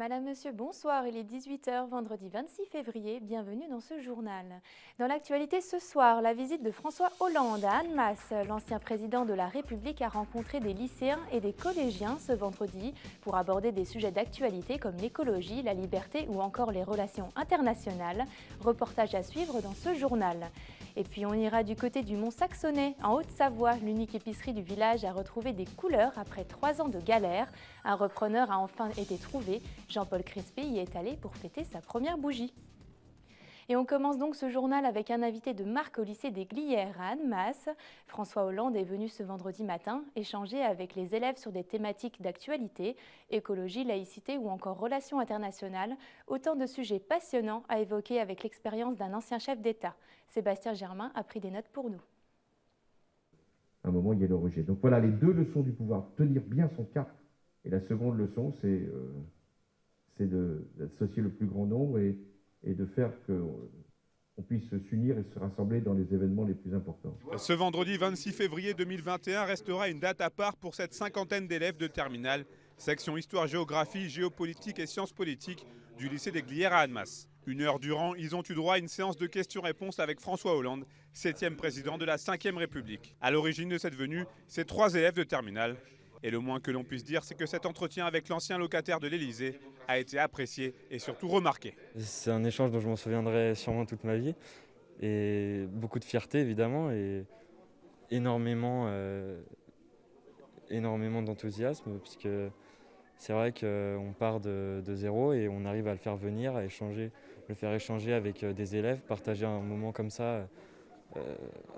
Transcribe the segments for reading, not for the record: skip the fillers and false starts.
Madame, Monsieur, bonsoir. Il est 18 h, vendredi 26 février. Bienvenue dans ce journal. Dans l'actualité ce soir, la visite de François Hollande à Annemasse. L'ancien président de la République a rencontré des lycéens et des collégiens ce vendredi pour aborder des sujets d'actualité comme l'écologie, la liberté ou encore les relations internationales. Reportage à suivre dans ce journal. Et puis on ira du côté du Mont-Saxonnais, en Haute-Savoie. L'unique épicerie du village a retrouvé des couleurs après 3 ans de galère. Un repreneur a enfin été trouvé. Jean-Paul Crispy y est allé pour fêter sa première bougie. Et on commence donc ce journal avec un invité de marque au lycée des Glières à Annemasse. François Hollande est venu ce vendredi matin échanger avec les élèves sur des thématiques d'actualité, écologie, laïcité ou encore relations internationales. Autant de sujets passionnants à évoquer avec l'expérience d'un ancien chef d'État. Sébastien Germain a pris des notes pour nous. À un moment, il y a le rejet. Donc voilà les deux leçons du pouvoir. Tenir bien son cap. Et la seconde leçon, c'est d'associer le plus grand nombre et de faire qu'on puisse s'unir et se rassembler dans les événements les plus importants. Ce vendredi 26 février 2021 restera une date à part pour cette cinquantaine d'élèves de terminale, section histoire-géographie, géopolitique et sciences politiques du lycée des Glières à Annemasse. 1 heure durant, ils ont eu droit à une séance de questions-réponses avec François Hollande, 7e président de la 5e République. À l'origine de cette venue, c'est 3 élèves de terminale. Et le moins que l'on puisse dire, c'est que cet entretien avec l'ancien locataire de l'Élysée a été apprécié et surtout remarqué. C'est un échange dont je m'en souviendrai sûrement toute ma vie. Et beaucoup de fierté évidemment et énormément d'enthousiasme puisque c'est vrai qu'on part de zéro et on arrive à le faire venir, le faire échanger avec des élèves, partager un moment comme ça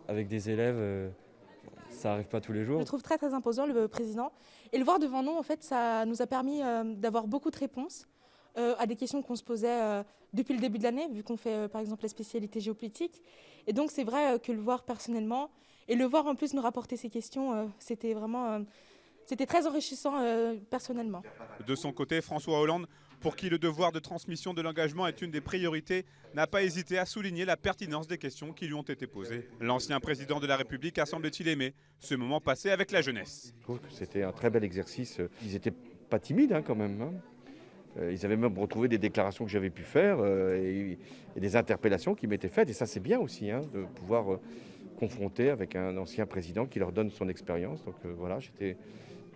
avec des élèves. Ça n'arrive pas tous les jours. Je le trouve très très imposant, le président. Et le voir devant nous, en fait, ça nous a permis d'avoir beaucoup de réponses à des questions qu'on se posait depuis le début de l'année, vu qu'on fait par exemple la spécialité géopolitique. Et donc c'est vrai que le voir personnellement et le voir en plus nous rapporter ces questions, c'était vraiment c'était très enrichissant personnellement. De son côté, François Hollande, pour qui le devoir de transmission de l'engagement est une des priorités, n'a pas hésité à souligner la pertinence des questions qui lui ont été posées. L'ancien président de la République a semble-t-il aimé ce moment passé avec la jeunesse. Je trouve que c'était un très bel exercice. Ils n'étaient pas timides quand même. Ils avaient même retrouvé des déclarations que j'avais pu faire et des interpellations qui m'étaient faites. Et ça, c'est bien aussi de pouvoir confronter avec un ancien président qui leur donne son expérience. Donc voilà, j'étais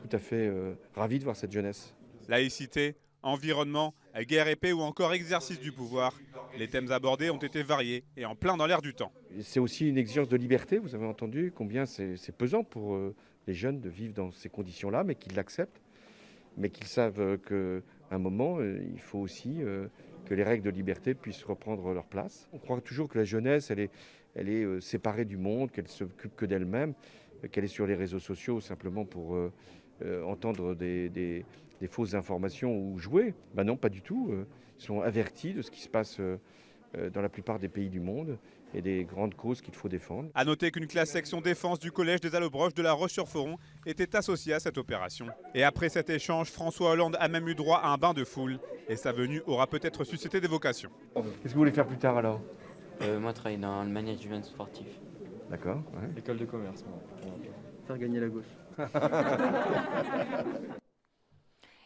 tout à fait ravi de voir cette jeunesse. Laïcité, environnement, guerre épée ou encore exercice du pouvoir. Les thèmes abordés ont été variés et en plein dans l'air du temps. C'est aussi une exigence de liberté, vous avez entendu combien c'est pesant pour les jeunes de vivre dans ces conditions-là, mais qu'ils l'acceptent, mais qu'ils savent qu'à un moment, il faut aussi que les règles de liberté puissent reprendre leur place. On croit toujours que la jeunesse, elle est séparée du monde, qu'elle ne s'occupe que d'elle-même, qu'elle est sur les réseaux sociaux simplement pour entendre des fausses informations ou jouer. Ben non, pas du tout. Ils sont avertis de ce qui se passe dans la plupart des pays du monde et des grandes causes qu'il faut défendre. A noter qu'une classe section défense du collège des Allobroges de La Roche-sur-Foron était associée à cette opération. Et après cet échange, François Hollande a même eu droit à un bain de foule et sa venue aura peut-être suscité des vocations. Qu'est-ce que vous voulez faire plus tard alors ? Moi, travailler dans le management sportif. D'accord. Ouais. École de commerce. Faire gagner la gauche.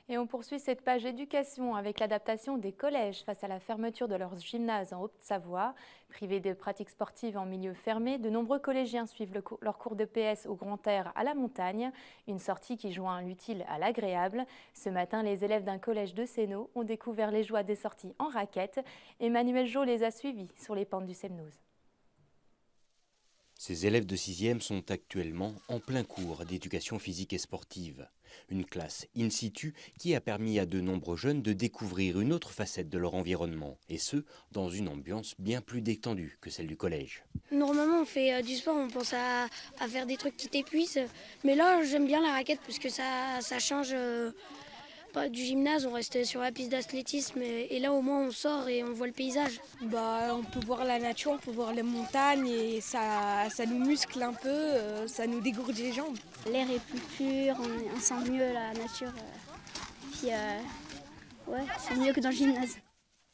Et on poursuit cette page éducation avec l'adaptation des collèges face à la fermeture de leurs gymnases en Haute-Savoie. Privés de pratiques sportives en milieu fermé, de nombreux collégiens suivent leur cours de PS au grand air à la montagne. Une sortie qui joint l'utile à l'agréable. Ce matin, les élèves d'un collège de Sénaux ont découvert les joies des sorties en raquettes. Emmanuel Jo les a suivis sur les pentes du Semnoz. Ces élèves de 6e sont actuellement en plein cours d'éducation physique et sportive. Une classe in situ qui a permis à de nombreux jeunes de découvrir une autre facette de leur environnement, et ce, dans une ambiance bien plus détendue que celle du collège. Normalement, on fait du sport, on pense à faire des trucs qui t'épuisent, mais là, j'aime bien la raquette parce que ça change pas du gymnase, on reste sur la piste d'athlétisme et là, au moins, on sort et on voit le paysage. On peut voir la nature, on peut voir les montagnes et ça nous muscle un peu, ça nous dégourdit les jambes. L'air est plus pur, on sent mieux la nature. Puis, ouais, c'est mieux que dans le gymnase.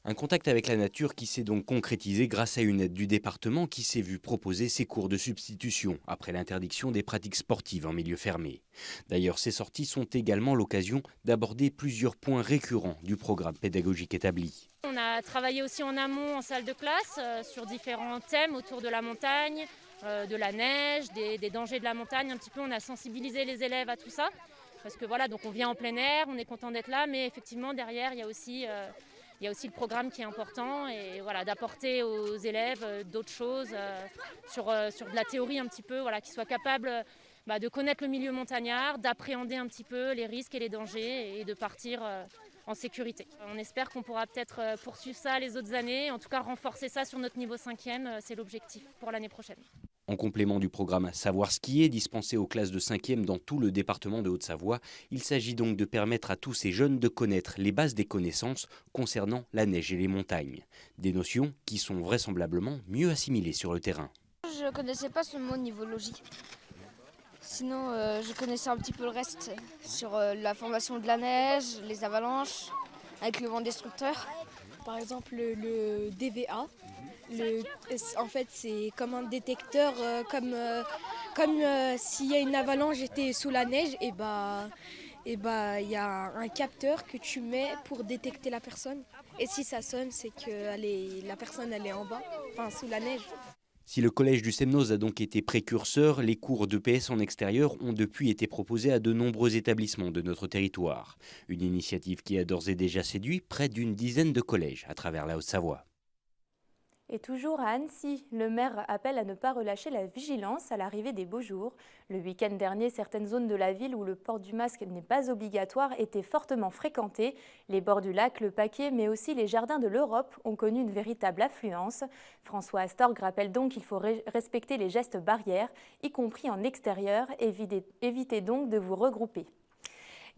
Un contact avec la nature qui s'est donc concrétisé grâce à une aide du département qui s'est vu proposer ses cours de substitution après l'interdiction des pratiques sportives en milieu fermé. D'ailleurs, ces sorties sont également l'occasion d'aborder plusieurs points récurrents du programme pédagogique établi. On a travaillé aussi en amont en salle de classe sur différents thèmes autour de la montagne, de la neige, des dangers de la montagne. Un petit peu, on a sensibilisé les élèves à tout ça. Parce que voilà, donc on vient en plein air, on est content d'être là, mais effectivement derrière il y a aussi le programme qui est important et voilà, d'apporter aux élèves d'autres choses sur de la théorie un petit peu, voilà, qu'ils soient capables de connaître le milieu montagnard, d'appréhender un petit peu les risques et les dangers et de partir en sécurité. On espère qu'on pourra peut-être poursuivre ça les autres années, en tout cas renforcer ça sur notre niveau 5e, c'est l'objectif pour l'année prochaine. En complément du programme Savoir skier dispensé aux classes de 5e dans tout le département de Haute-Savoie, il s'agit donc de permettre à tous ces jeunes de connaître les bases des connaissances concernant la neige et les montagnes. Des notions qui sont vraisemblablement mieux assimilées sur le terrain. Je ne connaissais pas ce mot niveau logique. Sinon, je connaissais un petit peu le reste sur la formation de la neige, les avalanches, avec le vent destructeur. Par exemple, le DVA. En fait, c'est comme un détecteur, comme s'il y a une avalanche, j'étais sous la neige, et il y a un capteur que tu mets pour détecter la personne. Et si ça sonne, c'est que la personne elle est en bas, enfin sous la neige. Si le collège du Semnoz a donc été précurseur, les cours d'EPS en extérieur ont depuis été proposés à de nombreux établissements de notre territoire. Une initiative qui a d'ores et déjà séduit près d'une dizaine de collèges à travers la Haute-Savoie. Et toujours à Annecy, le maire appelle à ne pas relâcher la vigilance à l'arrivée des beaux jours. Le week-end dernier, certaines zones de la ville où le port du masque n'est pas obligatoire étaient fortement fréquentées. Les bords du lac, le Paquier, mais aussi les jardins de l'Europe ont connu une véritable affluence. François Astorg rappelle donc qu'il faut respecter les gestes barrières, y compris en extérieur. Évitez donc de vous regrouper.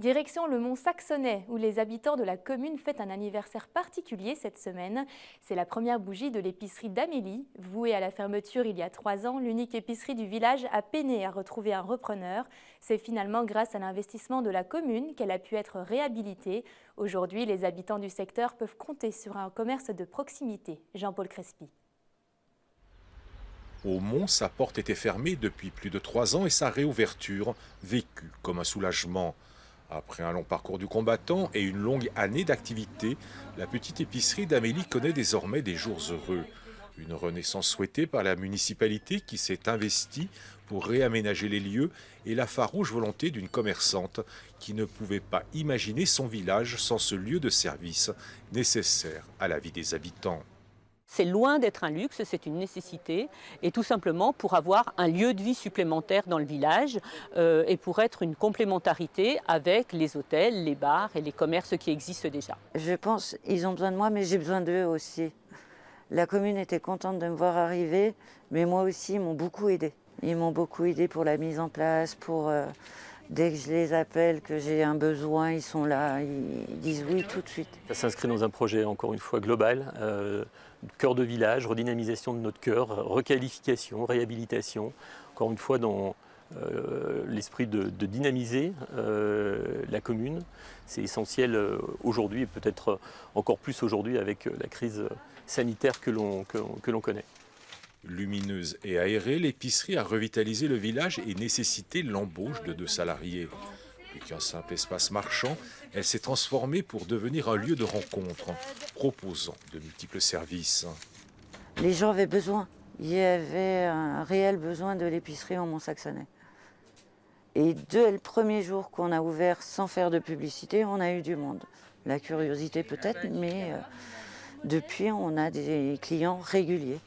Direction le Mont Saxonnais, où les habitants de la commune fêtent un anniversaire particulier cette semaine. C'est la première bougie de l'épicerie d'Amélie. Vouée à la fermeture il y a 3 ans, l'unique épicerie du village a peiné à retrouver un repreneur. C'est finalement grâce à l'investissement de la commune qu'elle a pu être réhabilitée. Aujourd'hui, les habitants du secteur peuvent compter sur un commerce de proximité. Jean-Paul Crespi. Au Mont, sa porte était fermée depuis plus de 3 ans et sa réouverture vécue comme un soulagement. Après un long parcours du combattant et une longue année d'activité, la petite épicerie d'Amélie connaît désormais des jours heureux. Une renaissance souhaitée par la municipalité qui s'est investie pour réaménager les lieux et la farouche volonté d'une commerçante qui ne pouvait pas imaginer son village sans ce lieu de service nécessaire à la vie des habitants. C'est loin d'être un luxe, c'est une nécessité, et tout simplement pour avoir un lieu de vie supplémentaire dans le village et pour être une complémentarité avec les hôtels, les bars et les commerces qui existent déjà. Je pense qu'ils ont besoin de moi, mais j'ai besoin d'eux aussi. La commune était contente de me voir arriver, mais moi aussi, ils m'ont beaucoup aidé. Ils m'ont beaucoup aidé pour la mise en place, pour dès que je les appelle, que j'ai un besoin, ils sont là, ils disent oui tout de suite. Ça s'inscrit dans un projet, encore une fois, global. Cœur de village, redynamisation de notre cœur, requalification, réhabilitation, encore une fois dans l'esprit de dynamiser la commune. C'est essentiel aujourd'hui et peut-être encore plus aujourd'hui avec la crise sanitaire que l'on connaît. Lumineuse et aérée, l'épicerie a revitalisé le village et nécessité l'embauche de 2 salariés. Plus qu'un simple espace marchand, elle s'est transformée pour devenir un lieu de rencontre, proposant de multiples services. Les gens avaient besoin. Il y avait un réel besoin de l'épicerie en Mont-Saxonnais. Et dès le premier jour qu'on a ouvert sans faire de publicité, on a eu du monde. La curiosité peut-être, mais depuis, on a des clients réguliers.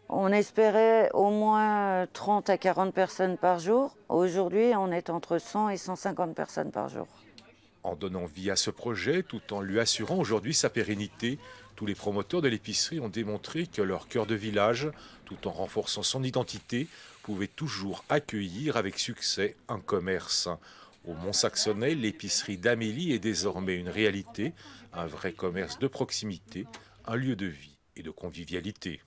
On espérait au moins 30 à 40 personnes par jour. Aujourd'hui, on est entre 100 et 150 personnes par jour. En donnant vie à ce projet, tout en lui assurant aujourd'hui sa pérennité, tous les promoteurs de l'épicerie ont démontré que leur cœur de village, tout en renforçant son identité, pouvait toujours accueillir avec succès un commerce. Au Mont-Saxonnais, l'épicerie d'Amélie est désormais une réalité, un vrai commerce de proximité, un lieu de vie et de convivialité.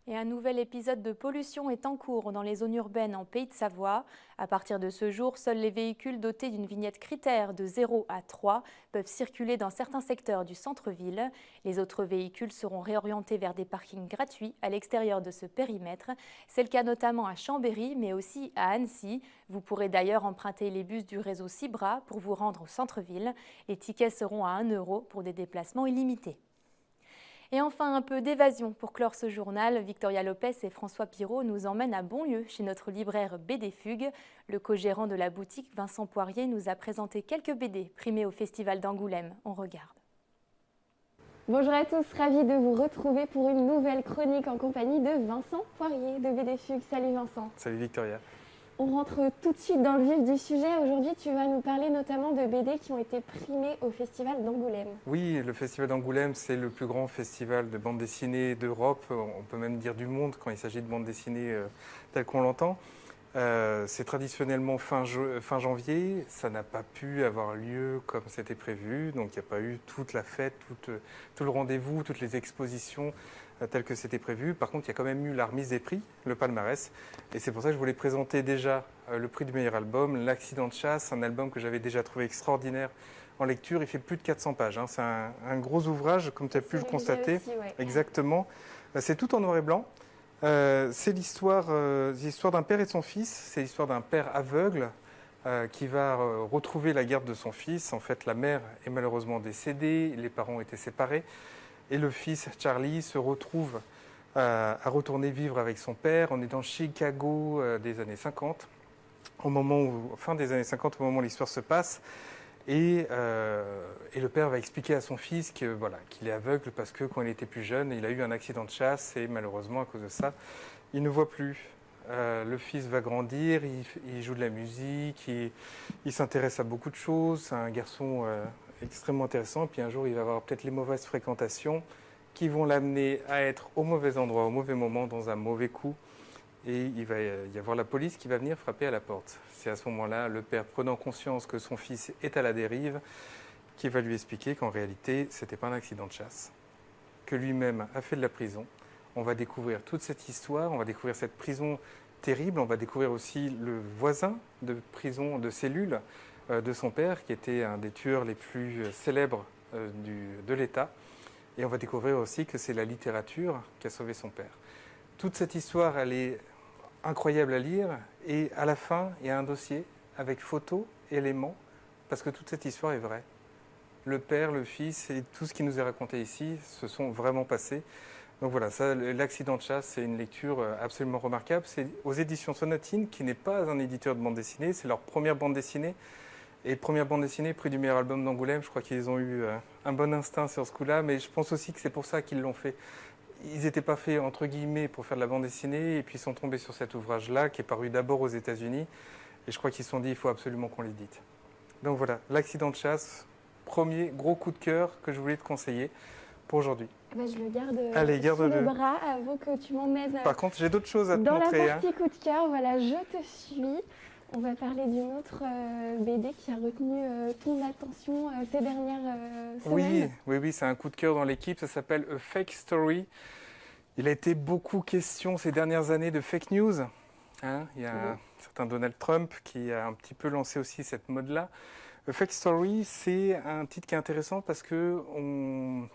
Et un nouvel épisode de pollution est en cours dans les zones urbaines en Pays de Savoie. À partir de ce jour, seuls les véhicules dotés d'une vignette critère de 0 à 3 peuvent circuler dans certains secteurs du centre-ville. Les autres véhicules seront réorientés vers des parkings gratuits à l'extérieur de ce périmètre. C'est le cas notamment à Chambéry, mais aussi à Annecy. Vous pourrez d'ailleurs emprunter les bus du réseau Cibra pour vous rendre au centre-ville. Les tickets seront à 1 € pour des déplacements illimités. Et enfin, un peu d'évasion pour clore ce journal. Victoria Lopez et François Pirot nous emmènent à Bonlieu, chez notre libraire BD Fugue. Le co-gérant de la boutique, Vincent Poirier, nous a présenté quelques BD primés au Festival d'Angoulême. On regarde. Bonjour à tous, ravi de vous retrouver pour une nouvelle chronique en compagnie de Vincent Poirier de BD Fugue. Salut Vincent. Salut Victoria. On rentre tout de suite dans le vif du sujet. Aujourd'hui, tu vas nous parler notamment de BD qui ont été primés au Festival d'Angoulême. Oui, le Festival d'Angoulême, c'est le plus grand festival de bande dessinée d'Europe, on peut même dire du monde quand il s'agit de bande dessinée telle qu'on l'entend. C'est traditionnellement fin janvier, ça n'a pas pu avoir lieu comme c'était prévu, donc il n'y a pas eu toute la fête, tout le rendez-vous, toutes les expositions telles que c'était prévu. Par contre, il y a quand même eu la remise des prix, le palmarès, et c'est pour ça que je voulais présenter déjà le prix du meilleur album, L'Accident de chasse, un album que j'avais déjà trouvé extraordinaire en lecture. Il fait plus de 400 pages, hein. C'est un gros ouvrage, comme tu as pu le constater. Aussi, ouais. Exactement. C'est tout en noir et blanc. C'est l'histoire d'un père et de son fils. C'est l'histoire d'un père aveugle qui va retrouver la garde de son fils. En fait, la mère est malheureusement décédée, les parents étaient séparés. Et le fils, Charlie, se retrouve à retourner vivre avec son père. On est dans Chicago des années 50, fin des années 50, au moment où l'histoire se passe. Et le père va expliquer à son fils qu'il est aveugle parce que quand il était plus jeune, il a eu un accident de chasse et malheureusement, à cause de ça, il ne voit plus. Le fils va grandir, il joue de la musique, il s'intéresse à beaucoup de choses. C'est un garçon extrêmement intéressant. Puis un jour, il va avoir peut-être les mauvaises fréquentations qui vont l'amener à être au mauvais endroit, au mauvais moment, dans un mauvais coup. Et il va y avoir la police qui va venir frapper à la porte. C'est à ce moment-là, le père, prenant conscience que son fils est à la dérive, qui va lui expliquer qu'en réalité, ce n'était pas un accident de chasse, que lui-même a fait de la prison. On va découvrir toute cette histoire, on va découvrir cette prison terrible, on va découvrir aussi le voisin de prison, de cellule de son père, qui était un des tueurs les plus célèbres de l'État. Et on va découvrir aussi que c'est la littérature qui a sauvé son père. Toute cette histoire, elle est incroyable à lire, et à la fin, il y a un dossier avec photos, éléments, parce que toute cette histoire est vraie. Le père, le fils et tout ce qui nous est raconté ici se sont vraiment passés. Donc voilà, ça, L'Accident de chasse, c'est une lecture absolument remarquable. C'est aux éditions Sonatine, qui n'est pas un éditeur de bande dessinée, c'est leur première bande dessinée. Et première bande dessinée, prix du meilleur album d'Angoulême, je crois qu'ils ont eu un bon instinct sur ce coup-là, mais je pense aussi que c'est pour ça qu'ils l'ont fait. Ils n'étaient pas faits, entre guillemets, pour faire de la bande dessinée, et puis ils sont tombés sur cet ouvrage-là, qui est paru d'abord aux États-Unis, et je crois qu'ils se sont dit, il faut absolument qu'on l'édite. Donc voilà, L'Accident de chasse, premier gros coup de cœur que je voulais te conseiller pour aujourd'hui. Bah, je le garde Allez, sous le bras avant que tu m'emmènes. Par contre, j'ai d'autres choses à te dans montrer. Dans la partie coup de cœur, voilà, je te suis. On va parler d'une autre BD qui a retenu ton attention ces dernières semaines. Oui, c'est un coup de cœur dans l'équipe, ça s'appelle A Fake Story. Il a été beaucoup question ces dernières années de fake news. Hein, il y a un certain Donald Trump qui a un petit peu lancé aussi cette mode-là. A Fake Story, c'est un titre qui est intéressant parce qu'on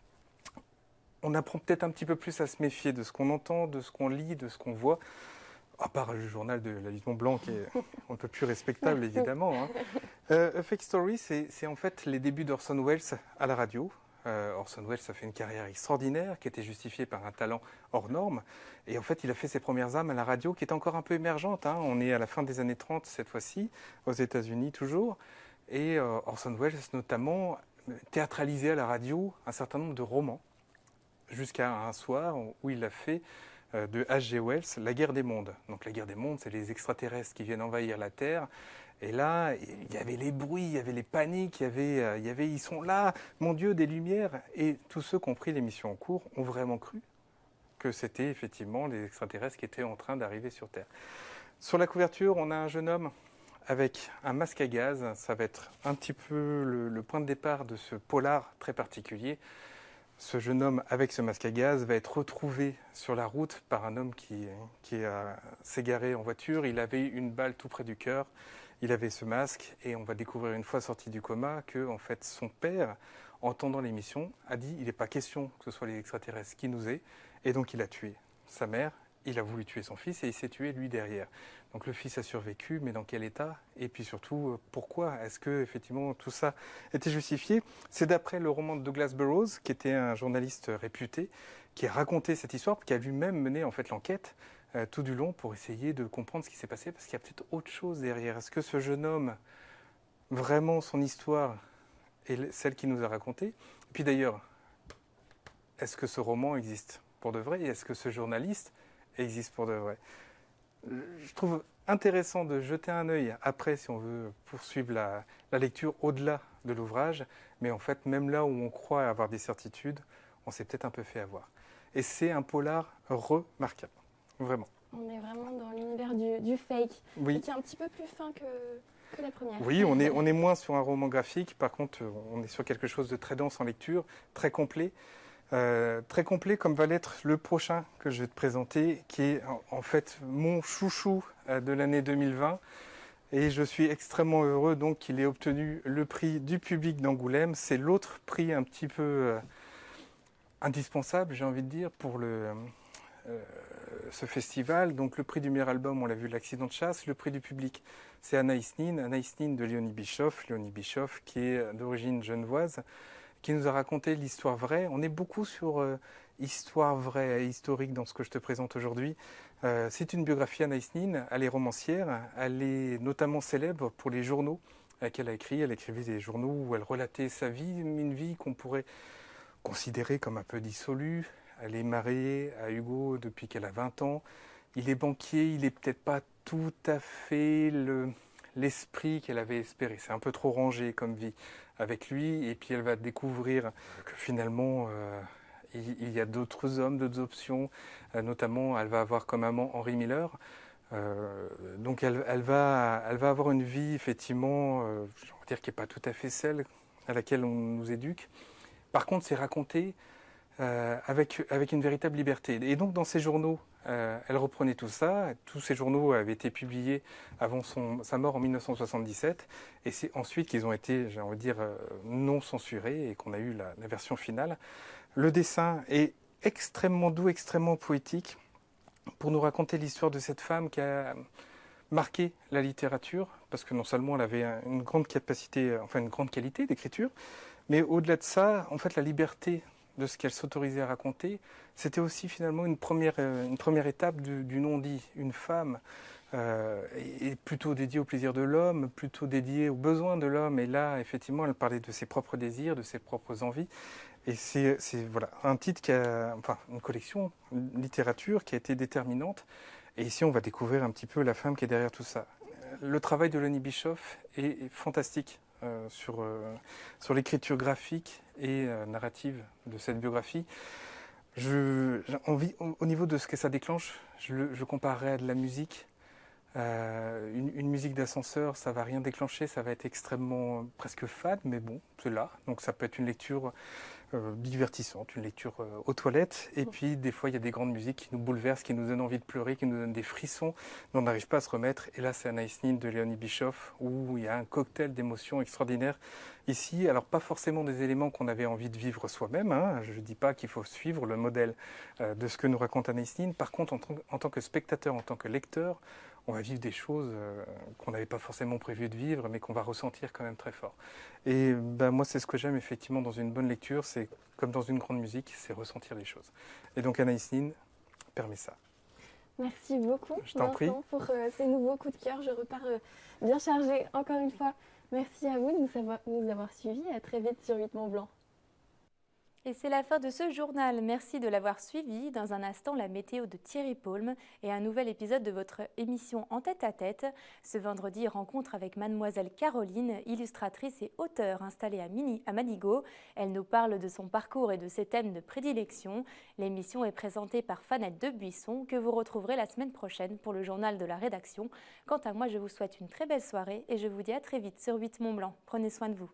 apprend peut-être un petit peu plus à se méfier de ce qu'on entend, de ce qu'on lit, de ce qu'on voit. À part le journal de la Maison Blanc, qui est un peu plus respectable, évidemment. Hein. A Fake Story, c'est en fait les débuts d'Orson Welles à la radio. Orson Welles a fait une carrière extraordinaire, qui était justifiée par un talent hors norme. Et en fait, il a fait ses premières armes à la radio, qui est encore un peu émergente. Hein. On est à la fin des années 30, cette fois-ci, aux États-Unis toujours. Et Orson Welles, notamment, théâtralisait à la radio un certain nombre de romans, jusqu'à un soir où il a fait de H.G. Wells, La guerre des mondes. Donc la guerre des mondes, c'est les extraterrestres qui viennent envahir la Terre. Et là, il y avait les bruits, il y avait les paniques, il y avait ils sont là, mon Dieu, des lumières. Et tous ceux qui ont pris l'émission en cours ont vraiment cru que c'était effectivement les extraterrestres qui étaient en train d'arriver sur Terre. Sur la couverture, on a un jeune homme avec un masque à gaz. Ça va être un petit peu le point de départ de ce polar très particulier. ce jeune homme avec ce masque à gaz va être retrouvé sur la route par un homme qui s'est garé en voiture. Il avait une balle tout près du cœur, il avait ce masque et on va découvrir une fois sorti du coma que en fait, son père, entendant l'émission, a dit il n'est pas question que ce soit les extraterrestres qui nous aient, et donc il a tué sa mère. Il a voulu tuer son fils et il s'est tué lui derrière. Donc le fils a survécu, mais dans quel état? Et puis surtout, pourquoi est-ce que effectivement tout ça était justifié? C'est d'après le roman de Douglas Burroughs, qui était un journaliste réputé, qui a raconté cette histoire, qui a lui-même mené en fait l'enquête tout du long pour essayer de comprendre ce qui s'est passé, parce qu'il y a peut-être autre chose derrière. Est-ce que ce jeune homme, vraiment son histoire est celle qu'il nous a racontée? Et puis d'ailleurs, est-ce que ce roman existe pour de vrai? Et est-ce que ce journaliste existe pour de vrai? Je trouve intéressant de jeter un œil après, si on veut poursuivre la lecture au-delà de l'ouvrage, mais en fait, même là où on croit avoir des certitudes, on s'est peut-être un peu fait avoir. Et c'est un polar remarquable, vraiment. On est vraiment dans l'univers du fake, Oui. qui est un petit peu plus fin que la première. Oui, on est moins sur un roman graphique, par contre, on est sur quelque chose de très dense en lecture, très complet. Très complet comme va l'être le prochain que je vais te présenter, qui est en fait mon chouchou de l'année 2020. Et je suis extrêmement heureux donc qu'il ait obtenu le prix du public d'Angoulême. C'est l'autre prix un petit peu indispensable, j'ai envie de dire, pour ce festival. Donc le prix du meilleur album, on l'a vu, L'Accident de chasse. Le prix du public, c'est Anaïs Nin de Léonie Bischoff. Léonie Bischoff qui est d'origine genevoise, qui nous a raconté l'histoire vraie. On est beaucoup sur histoire vraie et historique dans ce que je te présente aujourd'hui. C'est une biographie, Anaïs Nin. Elle est romancière. Elle est notamment célèbre pour les journaux qu'elle a écrits. Elle écrivait des journaux où elle relatait sa vie, une vie qu'on pourrait considérer comme un peu dissolue. Elle est mariée à Hugo depuis qu'elle a 20 ans. Il est banquier, il n'est peut-être pas tout à fait l'esprit qu'elle avait espéré. C'est un peu trop rangé comme vie avec lui, et puis elle va découvrir que finalement il y a d'autres hommes, d'autres options, notamment elle va avoir comme amant Henry Miller. Donc elle va avoir une vie effectivement, je veux dire, qui n'est pas tout à fait celle à laquelle on nous éduque. Par contre, c'est raconté avec une véritable liberté. Et donc dans ces journaux, elle reprenait tout ça. Tous ces journaux avaient été publiés avant sa mort en 1977. Et c'est ensuite qu'ils ont été, j'ai envie de dire, non censurés et qu'on a eu la version finale. Le dessin est extrêmement doux, extrêmement poétique pour nous raconter l'histoire de cette femme qui a marqué la littérature, parce que non seulement elle avait une grande capacité, enfin une grande qualité d'écriture, mais au-delà de ça, en fait, la liberté de ce qu'elle s'autorisait à raconter, c'était aussi finalement une première étape du non-dit. Une femme est plutôt dédiée au plaisir de l'homme, plutôt dédiée aux besoins de l'homme. Et là, effectivement, elle parlait de ses propres désirs, de ses propres envies. Et c'est voilà, un titre une collection, une littérature qui a été déterminante. Et ici, on va découvrir un petit peu la femme qui est derrière tout ça. Le travail de Léonie Bischoff est fantastique. Sur l'écriture graphique et narrative de cette biographie. Au niveau de ce que ça déclenche, je comparerais à de la musique. Une musique d'ascenseur, ça va rien déclencher, ça va être extrêmement presque fade, mais bon, c'est là. Donc ça peut être une lecture divertissante, une lecture aux toilettes. Et puis des fois, il y a des grandes musiques qui nous bouleversent, qui nous donnent envie de pleurer, qui nous donnent des frissons, dont on n'arrive pas à se remettre. Et là, c'est Anaïs Nin de Léonie Bischoff, où il y a un cocktail d'émotions extraordinaires. Ici, alors pas forcément des éléments qu'on avait envie de vivre soi-même. Hein. Je ne dis pas qu'il faut suivre le modèle de ce que nous raconte Anaïs Nin. Par contre, en tant que spectateur, en tant que lecteur, on va vivre des choses qu'on n'avait pas forcément prévu de vivre, mais qu'on va ressentir quand même très fort. Et moi, c'est ce que j'aime effectivement dans une bonne lecture, c'est comme dans une grande musique, c'est ressentir les choses. Et donc Anaïs Nin permet ça. Merci beaucoup, Je t'en prie. pour ces nouveaux coups de cœur. Je repars bien chargée, encore une fois. Merci à vous de nous avoir suivis. À très vite sur 8 Mont Blanc. Et c'est la fin de ce journal. Merci de l'avoir suivi. Dans un instant, la météo de Thierry Paulme et un nouvel épisode de votre émission En tête à tête. Ce vendredi, rencontre avec mademoiselle Caroline, illustratrice et auteure installée à Manigot. Elle nous parle de son parcours et de ses thèmes de prédilection. L'émission est présentée par Fanette Debuisson, que vous retrouverez la semaine prochaine pour le journal de la rédaction. Quant à moi, je vous souhaite une très belle soirée et je vous dis à très vite sur 8 Mont Blanc. Prenez soin de vous.